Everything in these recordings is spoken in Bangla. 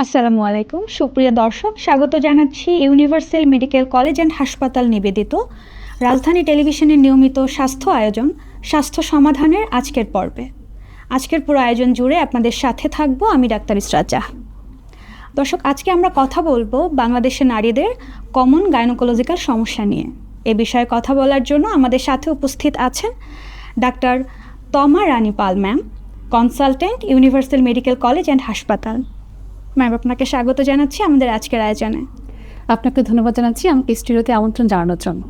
আসসালামু আলাইকুম সুপ্রিয় দর্শক, স্বাগত জানাচ্ছি ইউনিভার্সাল মেডিকেল কলেজ অ্যান্ড হাসপাতাল নিবেদিত রাজধানী টেলিভিশনের নিয়মিত স্বাস্থ্য আয়োজন স্বাস্থ্য সমাধানের আজকের পর্বে। আজকের পুরো আয়োজন জুড়ে আপনাদের সাথে থাকবো আমি ডাক্তার ইসরাত জাহান। দর্শক, আজকে আমরা কথা বলবো বাংলাদেশের নারীদের কমন গাইনোকোলজিক্যাল সমস্যা নিয়ে। এ বিষয়ে কথা বলার জন্য আমাদের সাথে উপস্থিত আছেন doctor Toma Rani Pal ma'am, consultant, universal medical college and হাসপাতাল। ম্যাম, আপনাকে স্বাগত জানাচ্ছি আমাদের আজকের আয়োজনে। আপনাকে ধন্যবাদ জানাচ্ছি আমাকে স্টুডিওতে আমন্ত্রণ জানানোর জন্য।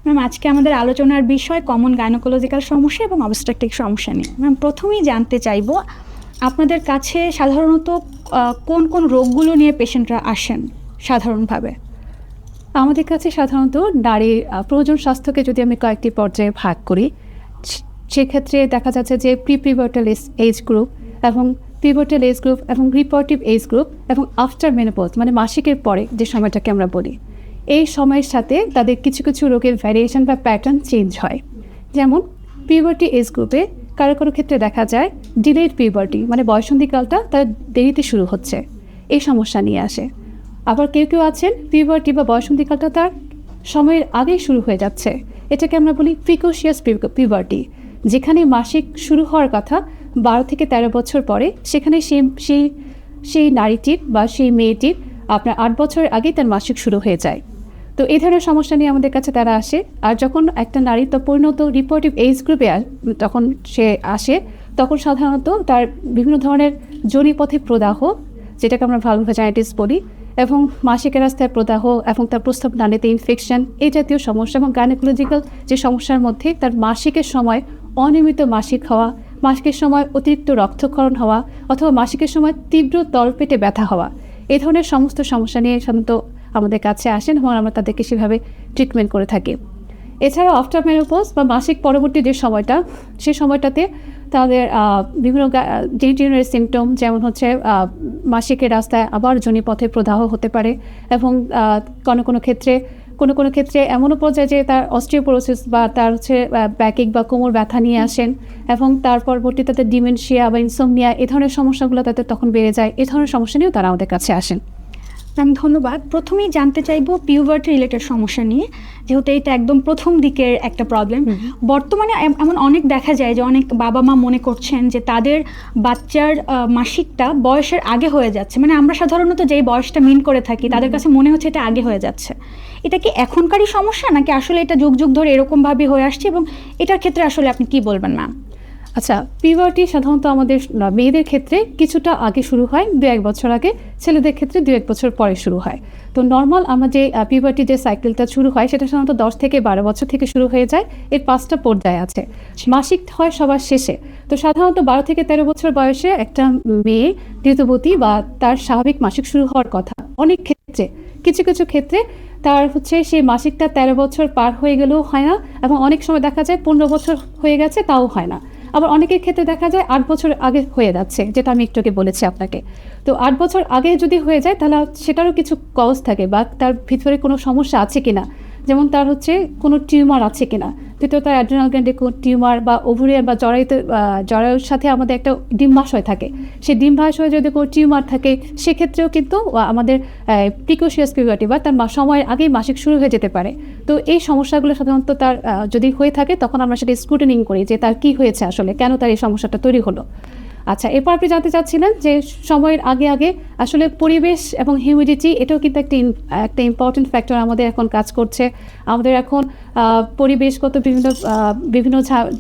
ম্যাম, আজকে আমাদের আলোচনার বিষয় কমন গাইনোকোলজিক্যাল সমস্যা এবং অবস্ট্রাকটিভ সমস্যা নিয়ে। ম্যাম, প্রথমেই জানতে চাইব আপনাদের কাছে সাধারণত কোন কোন রোগগুলো নিয়ে পেশেন্টরা আসেন সাধারণভাবে? আমাদের কাছে সাধারণত নারীর প্রয়োজন স্বাস্থ্যকে যদি আমি কয়েকটি পর্যায়ে ভাগ করি, সেক্ষেত্রে দেখা যাচ্ছে যে প্রিপিউবার্টাল এজ গ্রুপ এবং পিউবার্টাল এজ গ্রুপ এবং রিপোর্টিভ এজ গ্রুপ এবং আফটার মেনোপজ মানে মাসিকের পরে যে সময়টাকে আমরা বলি, এই সময়ের সাথে তাদের কিছু কিছু রোগের ভ্যারিয়েশন বা প্যাটার্ন চেঞ্জ হয়। যেমন পিউবার্টি এজ গ্রুপে কারো কারো ক্ষেত্রে দেখা যায় ডিলেড পিউবার্টি মানে বয়সন্ধিকালটা তার দেরিতে শুরু হচ্ছে, এই সমস্যা নিয়ে আসে। আবার কেউ কেউ আছেন পিউবার্টি বা বয়সন্ধিকালটা তার সময়ের আগেই শুরু হয়ে যাচ্ছে, এটাকে আমরা বলি প্রিকোশিয়াস পিউবার্টি, যেখানে মাসিক শুরু হওয়ার কথা 12 থেকে 13 বছর পরে, সেখানে সেই নারীটির বা সেই মেয়েটির আপনার 8 বছরের আগেই তার মাসিক শুরু হয়ে যায়। তো এই ধরনের সমস্যা নিয়ে আমাদের কাছে তারা আসে। আর যখন একটা নারী তো পরিণত রিপোর্টিভ এজ গ্রুপে তখন সে আসে, তখন সাধারণত তার বিভিন্ন ধরনের যোনিপথে প্রদাহ, যেটাকে আমরা ভালভাজাইটিস বলি, এবং মাসিকের রাস্তায় প্রদাহ এবং তার প্রস্রাব নালীতে ইনফেকশন, এই জাতীয় সমস্যা এবং গাইনোকোলজিক্যাল যে সমস্যার মধ্যে তার মাসিকের সময় অনিয়মিত মাসিক হওয়া, মাসিকের সময় অতিরিক্ত রক্তক্ষরণ হওয়া অথবা মাসিকের সময় তীব্র তলপেটে ব্যথা হওয়া, এই ধরনের সমস্ত সমস্যা নিয়ে সাধারণত আমাদের কাছে আসেন এবং আমরা তাদেরকে সেভাবে ট্রিটমেন্ট করে থাকি। এছাড়াও আফটার মেনোপজ বা মাসিক পরবর্তী যে সময়টা, সেই সময়টাতে তাদের বিভিন্ন জেনিটাল সিমটম, যেমন হচ্ছে মাসিকের রাস্তায় আবার যোনিপথে প্রদাহ হতে পারে এবং কোনো কোনো ক্ষেত্রে এমনও পর্যায়ে যে তার অস্টিওপোরোসিস বা তার হচ্ছে ব্যাকিক বা কোমর ব্যথা নিয়ে আসেন এবং তার পরবর্তী তাদের ডিমেনশিয়া বা ইনসোমনিয়া, এই ধরনের সমস্যাগুলো তাদের তখন বেড়ে যায়। এই ধরনের সমস্যা নিয়েও তারা আমাদের কাছে আসেন। ম্যাম, ধন্যবাদ। প্রথমেই জানতে চাইবো পিউবার্টি রিলেটেড সমস্যা নিয়ে, যেহেতু এটা একদম প্রথম দিকের একটা প্রবলেম। বর্তমানে এমন অনেক দেখা যায় যে অনেক বাবা মা মনে করছেন যে তাদের বাচ্চার মাসিকটা বয়সের আগে হয়ে যাচ্ছে, মানে আমরা সাধারণত যেই বয়সটা মিন করে থাকি তাদের কাছে মনে হচ্ছে এটা আগে হয়ে যাচ্ছে। এটা কি এখনকারই সমস্যা নাকি আসলে এটা যুগ যুগ ধরে এরকমভাবে হয়ে আসছে, এবং এটার ক্ষেত্রে আসলে আপনি কি বলবেন ম্যাম? আচ্ছা, পিউবার্টি সাধারণত আমাদের মেয়েদের ক্ষেত্রে কিছুটা আগে শুরু হয়, 2-1 বছর আগে, ছেলেদের ক্ষেত্রে 2-1 বছর পরে শুরু হয়। তো নর্মাল আমরা যে পিউবার্টি যে সাইকেলটা শুরু হয় সেটা সাধারণত 10 থেকে 12 বছর থেকে শুরু হয়ে যায়। এর 5টা পর্যায় আছে। মাসিক হয় সবার শেষে। তো সাধারণত 12 থেকে 13 বছর বয়সে একটা মেয়ে ঋতুবতী বা তার স্বাভাবিক মাসিক শুরু হওয়ার কথা। অনেক ক্ষেত্রে কিছু কিছু ক্ষেত্রে তার হচ্ছে সেই মাসিকটা 13 বছর পার হয়ে গেলেও হয় না, এবং অনেক সময় দেখা যায় 15 বছর হয়ে গেছে তাও হয় না। আবার অনেকের ক্ষেত্রে দেখা যায় 8 বছর আগে হয়ে যাচ্ছে, যেটা আমি একটু আগে বলেছি আপনাকে। তো 8 বছর আগে যদি হয়ে যায় তাহলে সেটারও কিছু কজ থাকে বা তার ভিতরে কোনো সমস্যা আছে কিনা, যেমন তার হচ্ছে কোনো টিউমার আছে কিনা, দ্বিতীয়ত তার অ্যাড্রিনাল গ্ল্যান্ডে কোনো টিউমার বা ওভারিয়ান বা জরায়ুর সাথে আমাদের একটা ডিম্বাশয় থাকে, সেই ডিম্বাশয়ে যদি কোনো টিউমার থাকে সেক্ষেত্রেও কিন্তু আমাদের প্রিকোশিয়াস পিউবার্টি বা তার সময়ের আগেই মাসিক শুরু হয়ে যেতে পারে। তো এই সমস্যাগুলো সাধারণত তার যদি হয়ে থাকে তখন আমরা সেটা স্ক্রুটিনিং করি যে তার কী হয়েছে আসলে, কেন তার এই সমস্যাটা তৈরি হলো। আচ্ছা, এরপর আপনি জানতে চাচ্ছিলেন যে সময়ের আগে আগে আসলে পরিবেশ এবং হিউমিডিটি, এটাও কিন্তু একটা ইম্পর্টেন্ট ফ্যাক্টর আমাদের এখন কাজ করছে। আমাদের এখন পরিবেশগত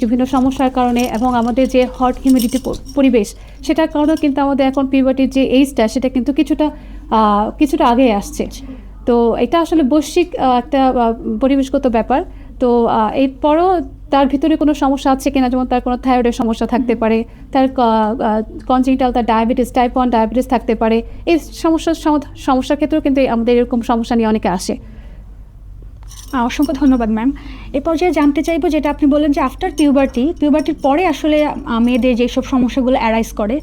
বিভিন্ন সমস্যার কারণে এবং আমাদের যে হট হিউমিডিটি পরিবেশ, সেটার কারণেও কিন্তু আমাদের এখন পিউবার্টির যে এইজটা সেটা কিন্তু কিছুটা আগে আসছে। তো এটা আসলে বৈশ্বিক একটা পরিবেশগত ব্যাপার। তো এরপরও তার ভিতরে কোনো সমস্যা আছে কিনা, যেমন তার কোনো থাইরয়েডের সমস্যা থাকতে পারে, তার কনজেনিটাল তার ডায়াবেটিস, টাইপ 1 ডায়াবেটিস থাকতে পারে। এই সমস্যার ক্ষেত্রেও কিন্তু আমাদের এরকম সমস্যা নিয়ে অনেকে আসে। অসংখ্য ধন্যবাদ ম্যাম। এ পর্যায়ে জানতে চাইবো যেটা আপনি বললেন যে আফটার পিউবার্টির পরে আসলে মেয়েদের যেসব সমস্যাগুলো অ্যারাইজ করে,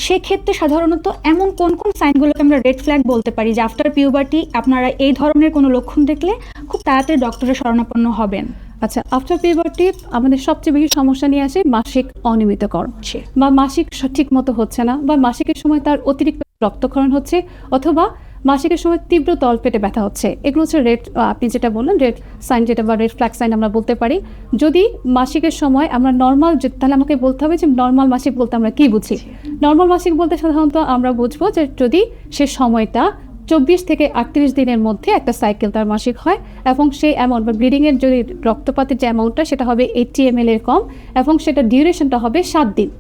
সেক্ষেত্রে সাধারণত এমন কোন কোন সাইনগুলোকে আমরা রেড ফ্ল্যাগ বলতে পারি যে আফটার পিউবার্টি আপনারা এই ধরনের কোনো লক্ষণ দেখলে খুব তাড়াতাড়ি ডক্টরের শরণাপন্ন হবেন? আচ্ছা, আফটার পিউবার্টি আমাদের সবচেয়ে বেশি সমস্যা নিয়ে আসে মাসিক অনিয়মিতকরণ বা মাসিক সঠিক মতো হচ্ছে না, বা মাসিকের সময় তার অতিরিক্ত রক্তক্ষরণ হচ্ছে, অথবা মাসিকের সময় তীব্র তলপেটে ব্যথা হচ্ছে। এগুলো হচ্ছে রেড, আপনি যেটা বললেন রেড সাইন, যেটা বা রেড ফ্ল্যাগ সাইন আমরা বলতে পারি। যদি মাসিকের সময় আমরা নর্মাল, তাহলে আমাকে বলতে হবে যে নর্মাল মাসিক বলতে আমরা কি বুঝি। নর্মাল মাসিক বলতে সাধারণত আমরা বুঝবো যে যদি সে সময়টা 24 থেকে 38 দিনের মধ্যে একটা সাইকেল তার মাসিক হয়, এবং সেই অ্যামাউন্ট বা ব্লিডিংয়ের যদি রক্তপাতের যে অ্যামাউন্টটা সেটা হবে 80 ml এর কম, এবং সেটা ডিউরেশনটা হবে 7 দিন।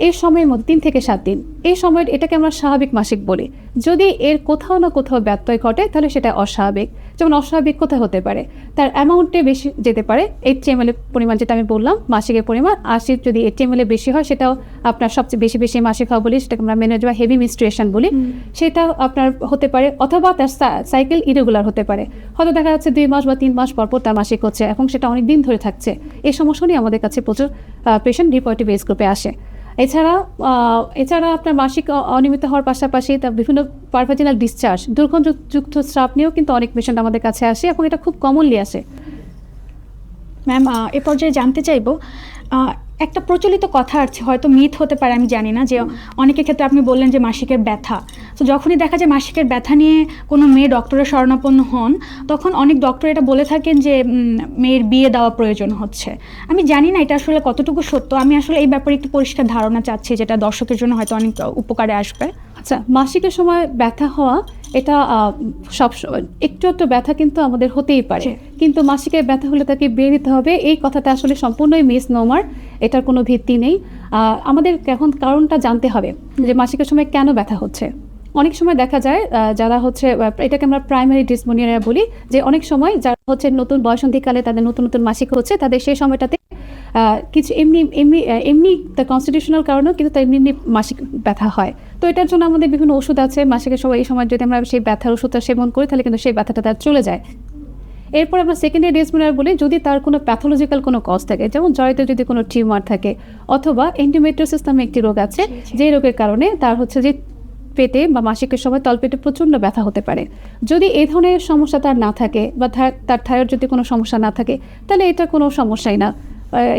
এই সময়ের মধ্যে 3 থেকে 7 দিন, এই সময় এটাকে আমরা স্বাভাবিক মাসিক বলি। যদি এর কোথাও না কোথাও ব্যত্যয় ঘটে তাহলে সেটা অস্বাভাবিক। যেমন অস্বাভাবিক কোথায় হতে পারে, তার অ্যামাউন্টে বেশি যেতে পারে। 80 ml এর পরিমাণ যেটা আমি বললাম মাসিকের পরিমাণ 80, যদি 80 ml এর বেশি হয় সেটাও আপনার সবচেয়ে বেশি বেশি মাসিক হওয়া বলি, সেটাকে আমরা মেনে যাওয়া হেভি মিনস্ট্রুয়েশন বলি, সেটা আপনার হতে পারে। অথবা তার সাইকেল ইরেগুলার হতে পারে, হয়তো দেখা যাচ্ছে 2 মাস বা 3 মাস পরপর তার মাসিক হচ্ছে এবং সেটা অনেক দিন ধরে থাকছে। এই সমস্যা নিয়ে আমাদের কাছে প্রচুর পেশেন্ট রিপোর্টিভ এজ গ্রুপে আসে। এছাড়া আপনার মাসিক অনিয়মিত হওয়ার পাশাপাশি তার বিভিন্ন পারভাজিনাল ডিসচার্জ, দুর্গন্ধযুক্ত স্রাব নিয়েও কিন্তু অনেক পেশেন্ট আমাদের কাছে আসে, এবং এটা খুব কমনলি আসে। ম্যাম, এ পর্যায়ে জানতে চাইবো, একটা প্রচলিত কথা আছে, হয়তো মিথ হতে পারে আমি জানি না, যে অনেকের ক্ষেত্রে আপনি বললেন যে মাসিকের ব্যথা, তো যখনই দেখা যায় মাসিকের ব্যথা নিয়ে কোনো মেয়ে ডক্টরের শরণাপন্ন হন, তখন অনেক ডক্টর এটা বলে থাকেন যে মেয়ের বিয়ে দেওয়া প্রয়োজন হচ্ছে। আমি জানি না এটা আসলে কতটুকু সত্য, আমি আসলে এই ব্যাপারে একটু পরিষ্কার ধারণা চাচ্ছি, যেটা দর্শকের জন্য হয়তো অনেক উপকারে আসবে। আচ্ছা, মাসিকের সময় ব্যথা হওয়া এটা সব একটু একটু ব্যথা কিন্তু আমাদের হতেই পারে, কিন্তু মাসিকের ব্যথা হলে তাকে বিয়ে দিতে হবে, এই কথাটা আসলে সম্পূর্ণই মিসনোমার, এটার কোনো ভিত্তি নেই। আমাদের এখন কারণটা জানতে হবে যে মাসিকের সময় কেন ব্যথা হচ্ছে। অনেক সময় দেখা যায় যারা হচ্ছে, এটাকে আমরা প্রাইমারি ডিসমোনিয়া বলি, যে অনেক সময় যারা হচ্ছে নতুন বয়সন্ধিকালে তাদের নতুন নতুন মাসিক হচ্ছে, তাদের সেই সময়টাতে কিছু এমনি তার কনস্টিটিউশনাল কারণেও কিন্তু তার এমনি মাসিক ব্যথা হয়। তো এটার জন্য আমাদের বিভিন্ন ওষুধ আছে মাসিকের সময়, এই সময় যদি আমরা সেই ব্যথার ওষুধটা সেবন করি তাহলে কিন্তু সেই ব্যথাটা তার চলে যায়। এরপর আমরা সেকেন্ডারি ডিসমোনিয়া বলি যদি তার কোনো প্যাথোলজিক্যাল কোনো কজ থাকে, যেমন জরায়ুতে যদি কোনো টিউমার থাকে, অথবা এন্ডোমেট্রিওসিস নামে একটি রোগ আছে, যে রোগের কারণে তার হচ্ছে যে পেটে বা মাসিকের সময় তলপেটে প্রচণ্ড ব্যথা হতে পারে। যদি এই ধরনের সমস্যা তার না থাকে, বা তার থাইরয়েড যদি কোনো সমস্যা না থাকে, তাহলে এটা কোনো সমস্যাই না।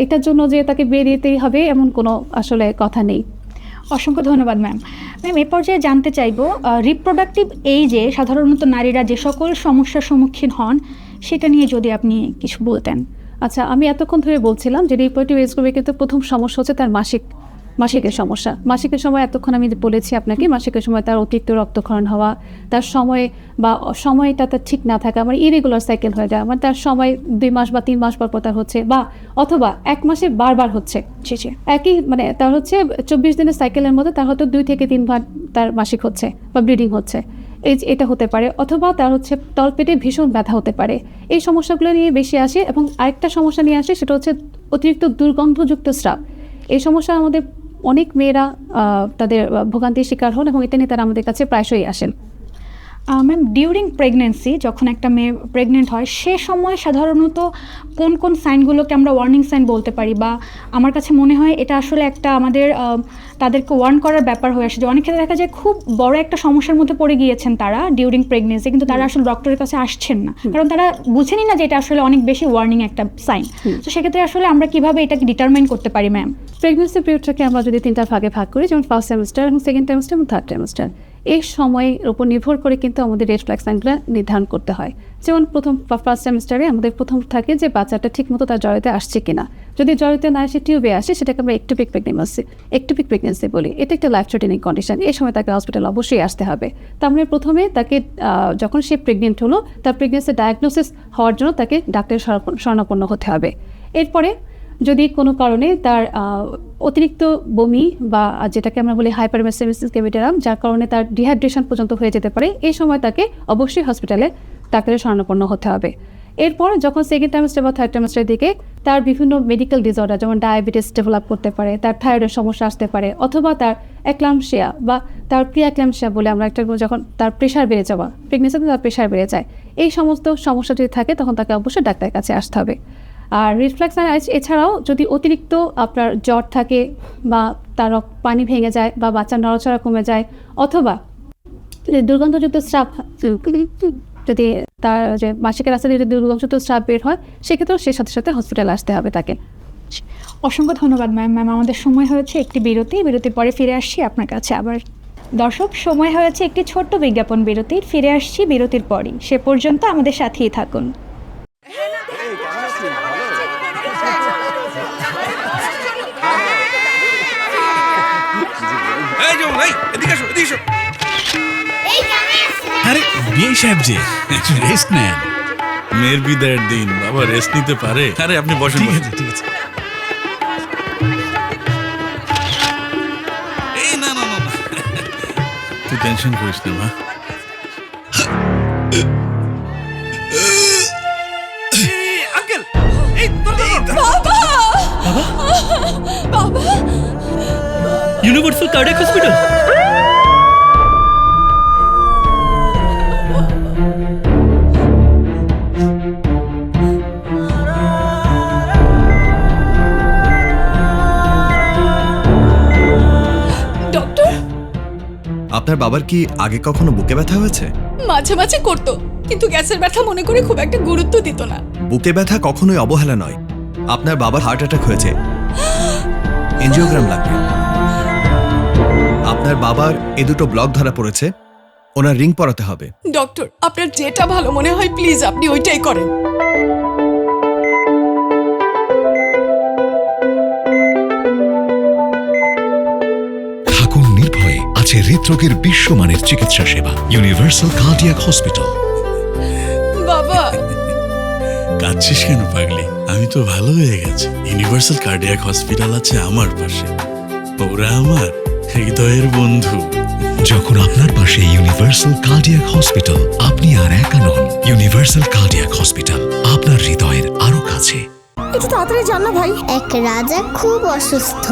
এটার জন্য যে তাকে বিয়ে দিতেই হবে এমন কোনো আসলে কথা নেই। অসংখ্য ধন্যবাদ ম্যাম। ম্যাম, এ পর্যায়ে জানতে চাইবো, রিপ্রোডাক্টিভ এইজে সাধারণত নারীরা যে সকল সমস্যার সম্মুখীন হন সেটা নিয়ে যদি আপনি কিছু বলতেন। আচ্ছা, আমি এতক্ষণ ধরে বলছিলাম যে রিপ্রোডাক্টিভ এজ গ্রুপে কিন্তু প্রথম সমস্যা হচ্ছে তার মাসিকের সমস্যা। মাসিকের সময় এতক্ষণ আমি বলেছি আপনাকে, মাসিকের সময় তার অতিরিক্ত রক্তক্ষরণ হওয়া, তার সময় বা সময়টা তার ঠিক না থাকা, মানে ইরেগুলার সাইকেল হয়ে যায়, মানে তার সময় 2 মাস বা 3 মাস পর তার হচ্ছে, বা অথবা 1 মাসে বারবার হচ্ছে, একই মানে তার হচ্ছে 24 দিনের সাইকেলের মধ্যে তার হয়তো 2 থেকে 3 বার তার মাসিক হচ্ছে বা ব্লিডিং হচ্ছে, এটা হতে পারে। অথবা তার হচ্ছে তলপেটে ভীষণ ব্যথা হতে পারে। এই সমস্যাগুলো নিয়ে বেশি আসে। এবং আরেকটা সমস্যা নিয়ে আসে, সেটা হচ্ছে অতিরিক্ত দুর্গন্ধযুক্ত স্রাব। এই সমস্যা আমাদের অনেক মেয়েরা তাদের ভোগান্তির শিকার হন, এবং এটা নিয়ে তারা আমাদের কাছে প্রায়শই আসেন। ম্যাম, ডিউরিং প্রেগনেন্সি, যখন একটা মেয়ে প্রেগনেন্ট হয়, সে সময় সাধারণত কোন কোন সাইনগুলোকে আমরা ওয়ার্নিং সাইন বলতে পারি, বা আমার কাছে মনে হয় এটা আসলে একটা আমাদের তাদেরকে ওয়ার্ন করার ব্যাপার হয়ে আসে, যে অনেক ক্ষেত্রে দেখা যায় খুব বড় একটা সমস্যার মধ্যে পড়ে গিয়েছেন তারা ডিউরিং প্রেগনেন্সি, কিন্তু তারা আসলে ডক্টরের কাছে আসছেন না, কারণ তারা বুঝেনি না যে এটা আসলে অনেক বেশি ওয়ার্নিং একটা সাইন। তো সেক্ষেত্রে আসলে আমরা কিভাবে এটাকে ডিটারমাইন করতে পারি ম্যাম? প্রেগনেন্সি পিরিয়ডটাকে আমরা যদি 3টা ভাগে ভাগ করি, যেমন ফার্স্ট সেমিস্টার এবং সেকেন্ড সেমিস্টার এবং থার্ড সেমিস্টার, এই সময়ের উপর নির্ভর করে কিন্তু আমাদের রেড ফ্ল্যাগ সাইনগুলো নির্ধারণ করতে হয়। যেমন ফার্স্ট সেমিস্টারে আমাদের প্রথম থাকে যে বাচ্চাটা ঠিকমতো তার জরায়ুতে আসছে কিনা। যদি জরায়ুতে না এসে টিউবে আসে, সেটাকে আমরা একটোপিক প্রেগনেন্সি বলি। এটা একটা লাইফ থ্রেটেনিং কন্ডিশন। এই সময় তাকে হসপিটালে অবশ্যই আসতে হবে। তার মানে প্রথমে তাকে যখন সে প্রেগনেন্ট হলো, তার প্রেগনেন্সি ডায়াগনোসিস হওয়ার জন্য তাকে ডাক্তারের শরণাপন্ন হতে হবে। এরপরে যদি কোনো কারণে তার অতিরিক্ত বমি, বা যেটাকে আমরা বলি হাইপারমেসেমিসিস গ্রেভিটারাম, যার কারণে তার ডিহাইড্রেশন পর্যন্ত হয়ে যেতে পারে, এই সময় তাকে অবশ্যই হসপিটালে ডাক্তারের শরণাপন্ন হতে হবে। এরপর যখন সেকেন্ড ট্রাইমেস্টার বা থার্ড ট্রাইমেস্টারের দিকে তার বিভিন্ন মেডিকেল ডিসঅর্ডার, যেমন ডায়াবেটিস ডেভেলপ করতে পারে, তার থাইরয়েডের সমস্যা আসতে পারে, অথবা তার অ্যাক্লামশিয়া বা তার প্রিঅ্যাক্লামশিয়া বলে আমরা একটা, যখন তার প্রেশার বেড়ে যাওয়া, প্রেগনেন্সিতে তার প্রেশার বেড়ে যায়, এই সমস্ত সমস্যা যদি থাকে তখন তাকে অবশ্যই ডাক্তারের কাছে আসতে হবে। আর রিফ্লেক্স এছাড়াও যদি অতিরিক্ত আপনার জ্বর থাকে, বা তার পানি ভেঙে যায়, বা বাচ্চার নড়াচড়া কমে যায়, অথবা দুর্গন্ধযুক্ত স্রাব যদি তার যে মাসিকের রাস্তা দিয়ে যদি দুর্গন্ধযুক্ত স্রাব বের হয় সেক্ষেত্রেও সে সাথে সাথে হসপিটালে আসতে হবে তাকে। অসংখ্য ধন্যবাদ ম্যাম। আমাদের সময় হয়েছে একটি বিরতির পরে ফিরে আসছি আপনার কাছে আবার। দর্শক, সময় হয়েছে একটি ছোট্ট বিজ্ঞাপন বিরতির, ফিরে আসছি বিরতির পরই। সে পর্যন্ত আমাদের সাথেই থাকুন। আরে বিয়ে সাহেব যে রেস্ট নেন, মেয়ের বিদায়ের দিন, বাবা রেস্ট নিতে পারে। আরে আপনি বসেন। ঠিক আছে ঠিক আছে। এই না না না, তুই টেনশন করিস না মা। আঙ্কেল, এই বাবা বাবা, ইউনিভার্সাল কার্ডিয়াক হসপিটাল। আপনার বাবার কি আগে কখনো বুকে ব্যথা হয়েছে? মাঝে মাঝে করতো, কিন্তু গ্যাসের ব্যথা মনে করে খুব একটা গুরুত্ব দিত না। বুকে ব্যথা কখনোই অবহেলা নয়। আপনার বাবার হার্ট অ্যাটাক হয়েছে, এনজিওগ্রাম লাগবে। আপনার বাবার এ দুটো ব্লক ধরা পড়েছে, ওনার রিং পরাতে হবে। ডক্টর, আপনার যেটা ভালো মনে হয় প্লিজ আপনি ওইটাই করেন। থাকুন নির্ভয়ে, আছে হৃদরোগের বিশ্বমানের চিকিৎসা সেবা। Universal cardiac hospital. বাবা, কাঁদছিস কেন পাগলি? আমি তো ভালো হয়ে গেছি। ইউনিভার্সাল কার্ডিয়াক হসপিটাল আছে আমার পাশে, ওরা আমার হৃদয়ের বন্ধু। যখন আপনার পাশে ইউনিভার্সাল কার্ডিয়াক হসপিটাল, আপনি আর একা নন। ইউনিভার্সাল কার্ডিয়াক হসপিটাল, আপনার হৃদয়ের আরো কাছে। একটু তাড়াতাড়ি জান না ভাই। এক রাজা খুব অসুস্থ,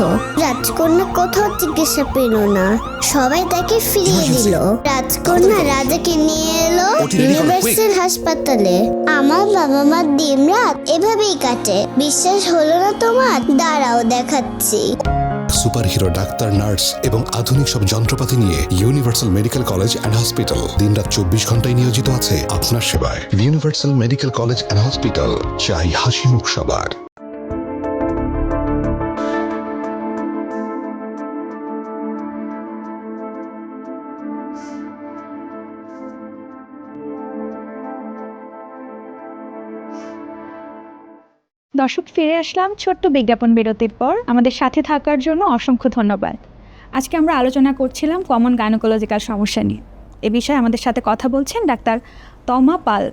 রাজকন্যা কোথাও চিকিৎসা পেল না, সবাই তাকে ফিরিয়ে দিল। রাজকন্যা রাজাকে নিয়ে এলো ইউনিভার্সাল হাসপাতালে। আমার বাবা মার দিন রাত এভাবেই কাটে। বিশ্বাস হলো না তোমার? দাঁড়াও দেখাচ্ছি। সুপারহিরো ডাক্তার, নার্স এবং আধুনিক সব যন্ত্রপাতি নিয়ে universal medical college and hospital দিনরাত 24 ঘন্টায় নিয়োজিত আছে আপনার সেবায়। Universal medical college and hospital, চাই হাসি মুখ সবার। দর্শক, ফিরে আসলাম ছোট্ট বিজ্ঞাপন বিরতির পর। আমাদের সাথে থাকার জন্য অসংখ্য ধন্যবাদ। আজকে আমরা আলোচনা করছিলাম কমন গাইনোকোলজিক্যাল সমস্যা নিয়ে। এ বিষয়ে আমাদের সাথে কথা বলছেন ডাক্তার তমা পাল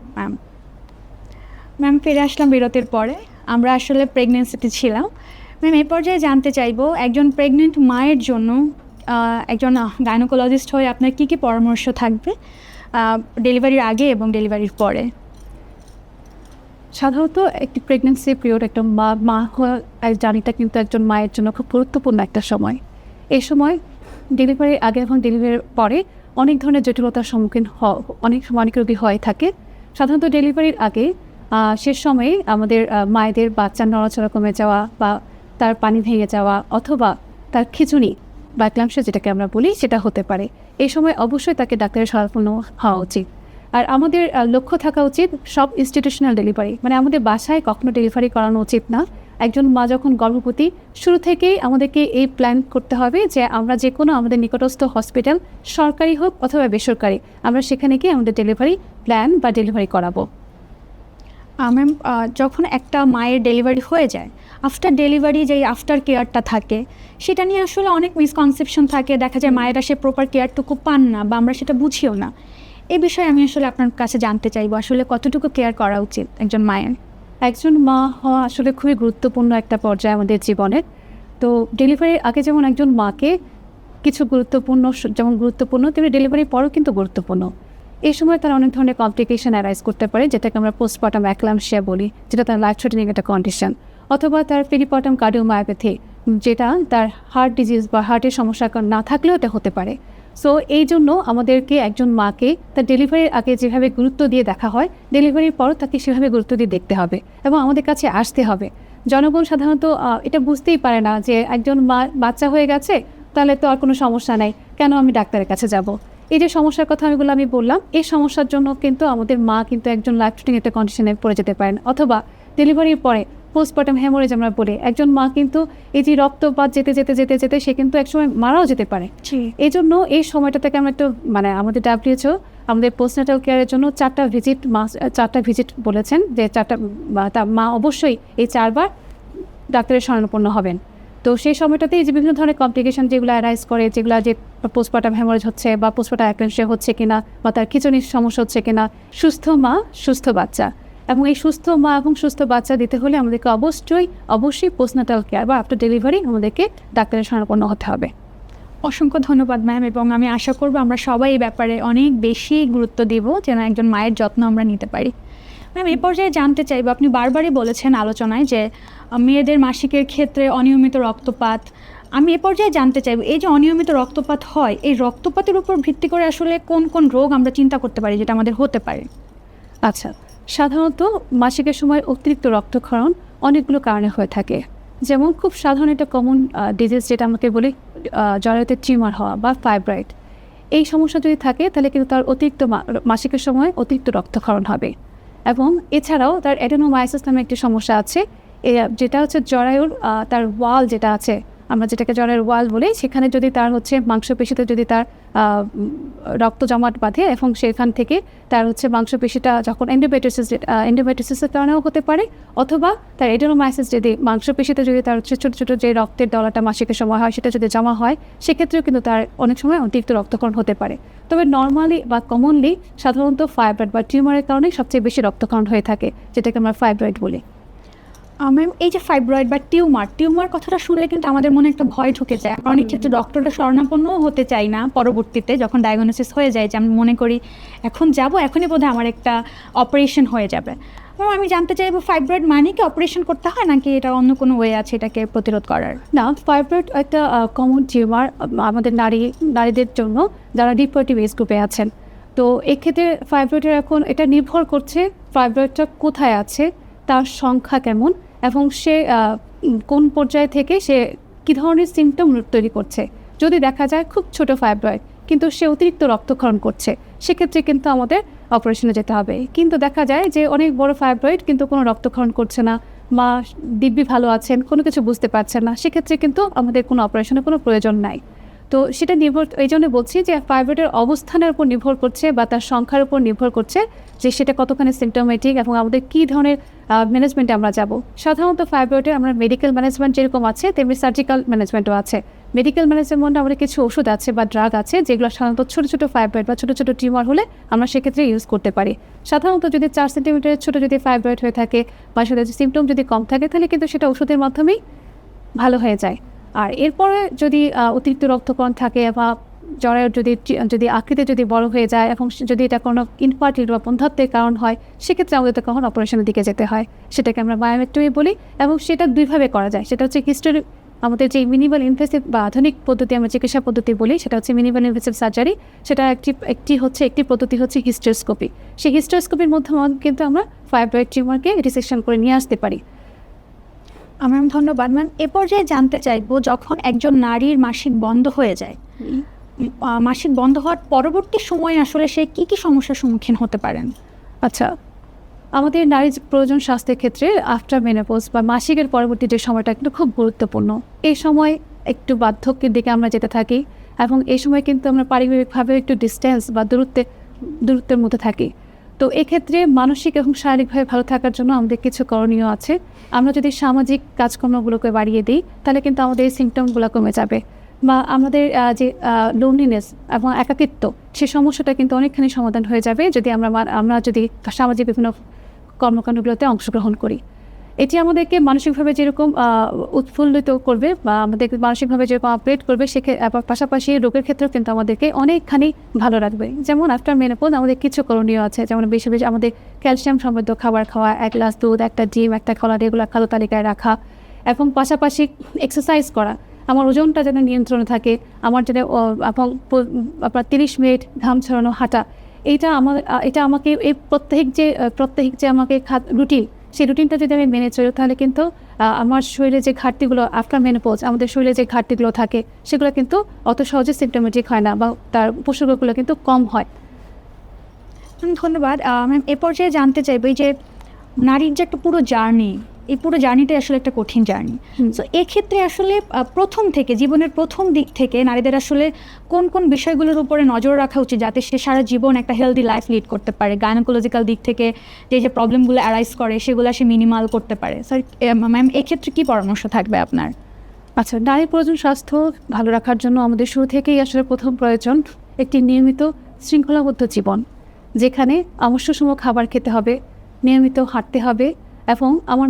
ম্যাম। ফিরে আসলাম বিরতির পরে। আমরা আসলে প্রেগনেন্সিতে ছিলাম। ম্যাম, এই পর্যায়ে জানতে চাইবো, একজন প্রেগনেন্ট মায়ের জন্য একজন গাইনোকোলজিস্ট হয়ে আপনার কী কী পরামর্শ থাকবে ডেলিভারির আগে এবং ডেলিভারির পরে? সাধারণত একটি প্রেগনেন্সি পিরিয়ড, একটা মা হওয়া জার্নিটা কিন্তু একজন মায়ের জন্য খুব গুরুত্বপূর্ণ একটা সময়। এই সময় ডেলিভারির আগে এবং ডেলিভারির পরে অনেক ধরনের জটিলতার সম্মুখীন অনেক রোগী হয়ে থাকে। সাধারণত ডেলিভারির আগে শেষ সময়ে আমাদের মায়েদের বাচ্চার নড়াচড়া কমে যাওয়া বা তার পানি ভেঙে যাওয়া অথবা তার খিঁচুনি বা ক্ল্যাম্পশা যেটাকে আমরা বলি সেটা হতে পারে। এই সময় অবশ্যই তাকে ডাক্তারের শরণাপন্ন হওয়া উচিত। আর আমাদের লক্ষ্য থাকা উচিত সব ইনস্টিটিউশনাল ডেলিভারি, মানে আমাদের বাসায় কখনো ডেলিভারি করানো উচিত না। একজন মা যখন গর্ভবতী, শুরু থেকেই আমাদেরকে এই প্ল্যান করতে হবে যে আমরা যে কোনো আমাদের নিকটস্থ হসপিটাল, সরকারি হোক অথবা বেসরকারি, আমরা সেখানে গিয়ে আমাদের ডেলিভারি প্ল্যান বা ডেলিভারি করাবো। ম্যাম, যখন একটা মায়ের ডেলিভারি হয়ে যায়, আফটার ডেলিভারি যেই আফটার কেয়ারটা থাকে সেটা নিয়ে আসলে অনেক মিসকনসেপশন থাকে। দেখা যায় মায়েরা সে প্রপার কেয়ারটুকু পান না বা আমরা সেটা বুঝিও না। এই বিষয়ে আমি আসলে আপনার কাছে জানতে চাইবো, আসলে কতটুকু কেয়ার করা উচিত একজন মায়ের? একজন মা হওয়া আসলে খুবই গুরুত্বপূর্ণ একটা পর্যায়ে আমাদের জীবনের। তো ডেলিভারির আগে যেমন একজন মাকে কিছু যেমন গুরুত্বপূর্ণ, তেমনি ডেলিভারির পরও কিন্তু গুরুত্বপূর্ণ। এই সময় তার অনেক ধরনের কমপ্লিকেশন অ্যারাইজ করতে পারে, যেটাকে আমরা পোস্টপার্টাম অ্যাক্লাম্পসিয়া বলি, যেটা তার লাইফ থ্রেটেনিং একটা কন্ডিশন, অথবা তার পেরিপার্টাম কার্ডিওমায়োপ্যাথি, যেটা তার হার্ট ডিজিজ বা হার্টের সমস্যা না থাকলেও এটা হতে পারে। সো এই জন্য আমাদেরকে একজন মাকে তার ডেলিভারির আগে যেভাবে গুরুত্ব দিয়ে দেখা হয়, ডেলিভারির পরও তাকে সেভাবে গুরুত্ব দিয়ে দেখতে হবে এবং আমাদের কাছে আসতে হবে। জনগণ সাধারণত এটা বুঝতেই পারে না যে একজন মা বাচ্চা হয়ে গেছে, তাহলে তো আর কোনো সমস্যা নাই, কেন আমি ডাক্তারের কাছে যাব। এই যে সমস্যার কথা আমি বললাম, এই সমস্যার জন্য কিন্তু আমাদের মা কিন্তু একজন লাইফ থ্রেটানিং একটা কন্ডিশনে পড়ে যেতে পারেন, অথবা ডেলিভারির পরে পোস্টপার্টাম হেমোরেজ আমরা বলি, একজন মা কিন্তু এই যে রক্তপাত যেতে যেতে যেতে যেতে সে কিন্তু একসময় মারাও যেতে পারে। এই জন্য এই সময়টা থেকে আমরা একটু আমাদের WHO আমাদের পোস্টনাটাল কেয়ারের জন্য 4টা ভিজিট বলেছেন, যে 4টা মা অবশ্যই এই 4বার ডাক্তারের শরণাপন্ন হবেন। তো সেই সময়টাতে এই যে বিভিন্ন ধরনের কমপ্লিকেশন যেগুলো অ্যারাইজ করে, যেগুলো যে পোস্টপার্টাম হেমোরেজ হচ্ছে বা পোস্টপার্টাম অ্যাক্রেন্সিয়া হচ্ছে কিনা বা তার খিঁচুনির সমস্যা হচ্ছে কিনা, সুস্থ মা সুস্থ বাচ্চা, এবং এই সুস্থ মা এবং সুস্থ বাচ্চা দিতে হলে আমাদেরকে অবশ্যই পোস্টনাটাল কেয়ার বা আফটার ডেলিভারি আমাদেরকে ডাক্তারের শরণাপন্ন হতে হবে। অসংখ্য ধন্যবাদ ম্যাম, এবং আমি আশা করব আমরা সবাই এই ব্যাপারে অনেক বেশি গুরুত্ব দেব যেন একজন মায়ের যত্ন আমরা নিতে পারি। ম্যাম, এই পর্যায়ে জানতে চাইব, আপনি বারবারই বলেছেন আলোচনায় যে মেয়েদের মাসিকের ক্ষেত্রে অনিয়মিত রক্তপাত, আমি এ পর্যায়ে জানতে চাইব এই যে অনিয়মিত রক্তপাত হয়, এই রক্তপাতের উপর ভিত্তি করে আসলে কোন কোন রোগ আমরা চিন্তা করতে পারি যেটা আমাদের হতে পারে? আচ্ছা, সাধারণত মাসিকের সময় অতিরিক্ত রক্তক্ষরণ অনেকগুলো কারণে হয়ে থাকে। যেমন খুব সাধারণ একটা কমন ডিজিজ যেটা আমাকে বলি জরায়ুতে টিউমার হওয়া বা ফাইব্রয়েড, এই সমস্যা যদি থাকে তাহলে কিন্তু তার অতিরিক্ত মাসিকের সময় অতিরিক্ত রক্তক্ষরণ হবে। এবং এছাড়াও তার অ্যাডেনোমায়াসিস নামে একটি সমস্যা আছে, যেটা হচ্ছে জরায়ুর তার ওয়াল যেটা আছে, আমরা যেটাকে জরায়ুর ওয়াল বলি, সেখানে যদি তার হচ্ছে মাংসপেশিতে যদি তার রক্ত জমাট বাঁধে এবং সেখান থেকে তার হচ্ছে মাংসপেশিটা যখন এন্ডোমেট্রিসিসের কারণেও হতে পারে, অথবা তার এডেনোমায়াসিস যদি মাংসপেশিতে যদি তার হচ্ছে ছোটো ছোটো যে রক্তের দলাটা মাসিকের সময় হয় সেটা যদি জমা হয়, সেক্ষেত্রেও কিন্তু তার অনেক সময় অতিরিক্ত রক্তক্ষরণ হতে পারে। তবে নর্মালি বা কমনলি সাধারণত ফাইব্রয়েড বা টিউমারের কারণে সবচেয়ে বেশি রক্তক্ষরণ হয়ে থাকে, যেটাকে আমরা ফাইব্রয়েড বলি। ম্যাম, এই যে ফাইব্রয়েড বা টিউমার কথাটা শুনলে কিন্তু আমাদের মনে একটা ভয় ঢুকে যায়। অনেক ক্ষেত্রে ডক্টরটা শরণাপন্নও হতে চাই না পরবর্তীতে যখন ডায়াগনোসিস হয়ে যায়, যে আমি মনে করি এখনই বোধহয় আমার একটা অপারেশন হয়ে যাবে। আমি জানতে চাইবো ফাইব্রয়েড মানে কি অপারেশন করতে হয় নাকি এটা অন্য কোনো ওয়ে আছে এটাকে প্রতিরোধ করার? না, ফাইব্রয়েড একটা কমন টিউমার আমাদের নারীদের জন্য যারা রিপ্রোডাক্টিভ এজ গ্রুপে আছেন। তো এক্ষেত্রে ফাইব্রয়েডের এখন এটা নির্ভর করছে ফাইব্রয়েডটা কোথায় আছে, তার সংখ্যা কেমন, এবং সে কোন পর্যায় থেকে সে কী ধরনের সিমটম তৈরি করছে। যদি দেখা যায় খুব ছোট ফাইব্রয়েড কিন্তু সে অতিরিক্ত রক্তক্ষরণ করছে, সেক্ষেত্রে কিন্তু আমাদের অপারেশনে যেতে হবে। কিন্তু দেখা যায় যে অনেক বড় ফাইব্রয়েড কিন্তু কোনো রক্তক্ষরণ করছে না, মা দিব্যি ভালো আছেন, কোনো কিছু বুঝতে পারছেন না, সেক্ষেত্রে কিন্তু আমাদের কোনো অপারেশনের কোনো প্রয়োজন নাই। তো সেটা এই জন্য বলছি যে ফাইব্রয়েডের অবস্থানের উপর নির্ভর করছে বা তার সংখ্যার উপর নির্ভর করছে যে সেটা কতখানি সিমটোমেটিক এবং আমাদের কী ধরনের ম্যানেজমেন্টে আমরা যাব। সাধারণত ফাইব্রয়েডের আমরা মেডিকেল ম্যানেজমেন্ট যেরকম আছে তেমনি সার্জিক্যাল ম্যানেজমেন্টও আছে। মেডিকেল ম্যানেজমেন্টে আমাদের কিছু ওষুধ আছে বা ড্রাগ আছে যেগুলো সাধারণত ছোটো ছোটো ফাইব্রয়েড বা ছোটো ছোটো টিউমার হলে আমরা সেক্ষেত্রে ইউজ করতে পারি। সাধারণত যদি 4 সেন্টিমিটারের ছোটো যদি ফাইব্রয়েড হয়ে থাকে বা সেটা সিমটম যদি কম থাকে তাহলে কিন্তু সেটা ওষুধের মাধ্যমেই ভালো হয়ে যায়। আর এরপরে যদি অতিরিক্ত রক্তক্ষরণ থাকে বা জরায়ুর যদি আকৃতি যদি বড় হয়ে যায় এবং যদি এটা কোনো ইনফার্টিলিটি বা বন্ধ্যাত্বের কারণ হয়, সেক্ষেত্রে আমাদের তো কখন অপারেশনের দিকে যেতে হয়, সেটাকে আমরা মায়োমেক্টমি বলি। এবং সেটা দুইভাবে করা যায়, সেটা হচ্ছে আমাদের যে মিনিমাল ইনভেসিভ বা আধুনিক পদ্ধতি আমরা চিকিৎসা পদ্ধতি বলি, সেটা হচ্ছে মিনিমাল ইনভেসিভ সার্জারি। সেটা একটি পদ্ধতি হচ্ছে হিস্টেরোস্কোপি। সেই হিস্টেরোস্কোপির মাধ্যমে কিন্তু আমরা ফাইব্রয়েড টিউমারকে রিসেকশন করে নিয়ে আসতে পারি। ম্যাম, ধন্যবাদ। ম্যাম, এ পর্যায়ে জানতে চাইবো যখন একজন নারীর মাসিক বন্ধ হয়ে যায়, মাসিক বন্ধ হওয়ার পরবর্তী সময়ে আসলে সে কী কী সমস্যার সম্মুখীন হতে পারেন? আচ্ছা, আমাদের নারীর প্রয়োজন স্বাস্থ্যের ক্ষেত্রে আফটার মেনোপজ বা মাসিকের পরবর্তী যে সময়টা কিন্তু খুব গুরুত্বপূর্ণ। এই সময় একটু বার্ধক্যের দিকে আমরা যেতে থাকি এবং এই সময় কিন্তু আমরা পারিবারিকভাবে একটু ডিস্টেন্স বা দূরত্বের মধ্যে থাকি। তো এক্ষেত্রে মানসিক এবং শারীরিকভাবে ভালো থাকার জন্য আমাদের কিছু করণীয় আছে। আমরা যদি সামাজিক কাজকর্মগুলোকে বাড়িয়ে দিই তাহলে কিন্তু আমাদের এই সিমটমগুলো কমে যাবে, বা আমাদের যে লোনলিনেস এবং একাকিত্ব সে সমস্যাটা কিন্তু অনেকখানি সমাধান হয়ে যাবে যদি আমরা যদি সামাজিক বিভিন্ন কর্মকাণ্ডগুলোতে অংশগ্রহণ করি। এটি আমাদেরকে মানসিকভাবে যেরকম উৎফুল্লিত করবে বা আমাদেরকে মানসিকভাবে যেরকম আপগ্রেড করবে, পাশাপাশি রোগের ক্ষেত্রেও কিন্তু আমাদেরকে অনেকখানি ভালো রাখবে। যেমন আফটার মেনোপজ আমাদের কিছু করণীয় আছে, যেমন বেশি বেশি আমাদের ক্যালসিয়াম সমৃদ্ধ খাবার খাওয়া, 1 গ্লাস দুধ, 1টা ডিম, 1টা কলা রেগুলার খাদ্য তালিকায় রাখা, এবং পাশাপাশি এক্সারসাইজ করা। আমার ওজনটা যেন নিয়ন্ত্রণে থাকে, আমার যেন এবং আপনার 30 মিনিট ঘাম ছড়ানো হাঁটা, এটা আমাকে এই প্রত্যেক যে আমাকে রুটিন সেই রুটিনটা যদি আমি মেনে চলি তাহলে কিন্তু আমার শরীরে যে ঘাটতিগুলো আফটার মেনোপজ আমাদের শরীরে যে ঘাটতিগুলো থাকে সেগুলো কিন্তু অত সহজে সিমটোমেটিক হয় না বা তার উপসর্গগুলো কিন্তু কম হয়। ধন্যবাদ ম্যাম। এ পর্যায়ে জানতে চাইবো এই যে নারীর যে একটা পুরো জার্নি, এই পুরো জার্নিটাই আসলে একটা কঠিন জার্নি। সো এক্ষেত্রে আসলে প্রথম থেকে জীবনের প্রথম দিক থেকে নারীদের আসলে কোন কোন বিষয়গুলোর উপরে নজর রাখা উচিত যাতে সে সারা জীবন একটা হেলদি লাইফ লিড করতে পারে, গাইনোকোলজিক্যাল দিক থেকে যে প্রবলেমগুলো অ্যারাইজ করে সেগুলো সে মিনিমাল করতে পারে? স্যার ম্যাম এক্ষেত্রে কী পরামর্শ থাকবে আপনার? আচ্ছা, নারীর প্রয়োজন স্বাস্থ্য ভালো রাখার জন্য আমাদের শুরু থেকেই আসলে প্রথম প্রয়োজন একটি নিয়মিত শৃঙ্খলাবদ্ধ জীবন, যেখানে অবশ্যসময় খাবার খেতে হবে, নিয়মিত হাঁটতে হবে এবং আমার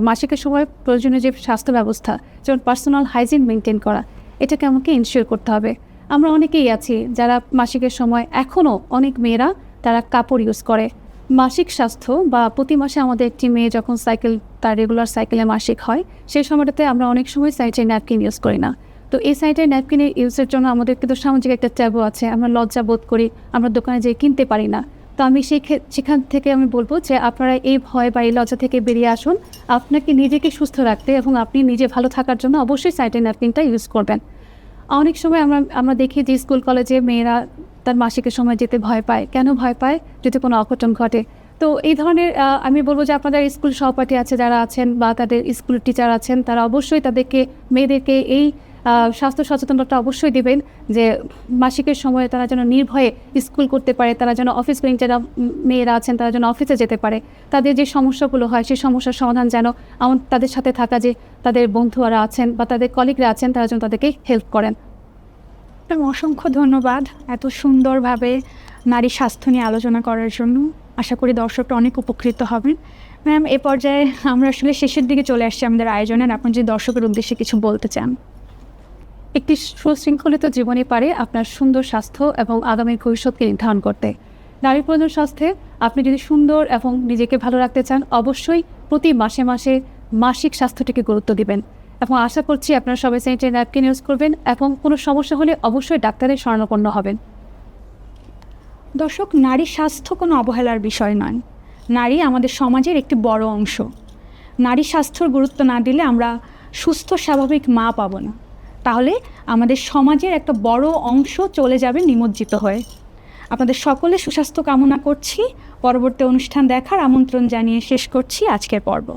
মাসিকের সময় প্রয়োজনীয় যে স্বাস্থ্য ব্যবস্থা যেমন পার্সোনাল হাইজিন মেনটেন করা, এটাকে আমাকে ইনশিওর করতে হবে। আমরা অনেকেই আছি যারা মাসিকের সময় এখনও অনেক মেয়েরা তারা কাপড় ইউজ করে। মাসিক স্বাস্থ্য বা প্রতি মাসে আমাদের একটি মেয়ে যখন তার রেগুলার সাইকেলে মাসিক হয় সেই সময়টাতে আমরা অনেক সময় স্যানিটারি ন্যাপকিন ইউজ করি না। তো এই স্যানিটারি ন্যাপকিনের ইউজের জন্য আমাদের কিন্তু সামাজিক একটা ট্যাবু আছে, আমরা লজ্জা বোধ করি, আমরা দোকানে যেয়ে কিনতে পারি না। তো আমি সেখান থেকে আমি বলবো যে আপনারা এই ভয় বা এই লজ্জা থেকে বেরিয়ে আসুন, আপনাকে নিজেকে সুস্থ রাখতে এবং আপনি নিজে ভালো থাকার জন্য অবশ্যই স্যানিটারি ন্যাপকিনটা ইউজ করবেন। অনেক সময় আমরা দেখি যে স্কুল কলেজে মেয়েরা তার মাসিকের সময় যেতে ভয় পায়। কেন ভয় পায়? যদি কোনো অঘটন ঘটে। তো এই ধরনের আমি বলবো যে আপনাদের স্কুল সহপাঠী আছে যারা আছেন বা তাদের স্কুল টিচার আছেন, তারা অবশ্যই মেয়েদেরকে এই স্বাস্থ্য সচেতনতা অবশ্যই দেবেন যে মাসিকের সময়ে তারা যেন নির্ভয়ে স্কুল করতে পারে, তারা যেন অফিস গোয়িং যারা মেয়েরা আছেন তারা যেন অফিসে যেতে পারে, তাদের যে সমস্যাগুলো হয় সেই সমস্যার সমাধান যেন তাদের সাথে থাকা যে তাদের বন্ধুরা আছেন বা তাদের কলিগরা আছেন তারা যেন তাদেরকে হেল্প করেন। অসংখ্য ধন্যবাদ এত সুন্দরভাবে নারী স্বাস্থ্য নিয়ে আলোচনা করার জন্য। আশা করি দর্শকরা অনেক উপকৃত হবেন। ম্যাম এ পর্যায়ে আমরা আসলে শেষের দিকে চলে আসছি আমাদের আয়োজনের। আপনি যে দর্শকের উদ্দেশ্যে কিছু বলতে চান? একটি সুশৃঙ্খলিত জীবনে পারে আপনার সুন্দর স্বাস্থ্য এবং আগামীর ভবিষ্যৎকে নির্ধারণ করতে। নারী প্রয়োজন স্বাস্থ্যে আপনি যদি সুন্দর এবং নিজেকে ভালো রাখতে চান অবশ্যই প্রতি মাসে মাসিক স্বাস্থ্যটিকে গুরুত্ব দিবেন এবং আশা করছি আপনারা সবাই স্যানিটারি ন্যাপকিন ইউজ করবেন এবং কোনো সমস্যা হলে অবশ্যই ডাক্তারের শরণাপন্ন হবেন। দর্শক, নারী স্বাস্থ্য কোনো অবহেলার বিষয় নয়, নারী আমাদের সমাজের একটি বড় অংশ। নারী স্বাস্থ্যর গুরুত্ব না দিলে আমরা সুস্থ স্বাভাবিক মা পাবো না, তাহলে আমাদের সমাজের একটা বড় অংশ চলে যাবে নিমজ্জিত হয়ে। আপনাদের সকলে সুস্বাস্থ্য কামনা করছি। পরবর্তী অনুষ্ঠান দেখার আমন্ত্রণ জানিয়ে শেষ করছি আজকের পর্ব।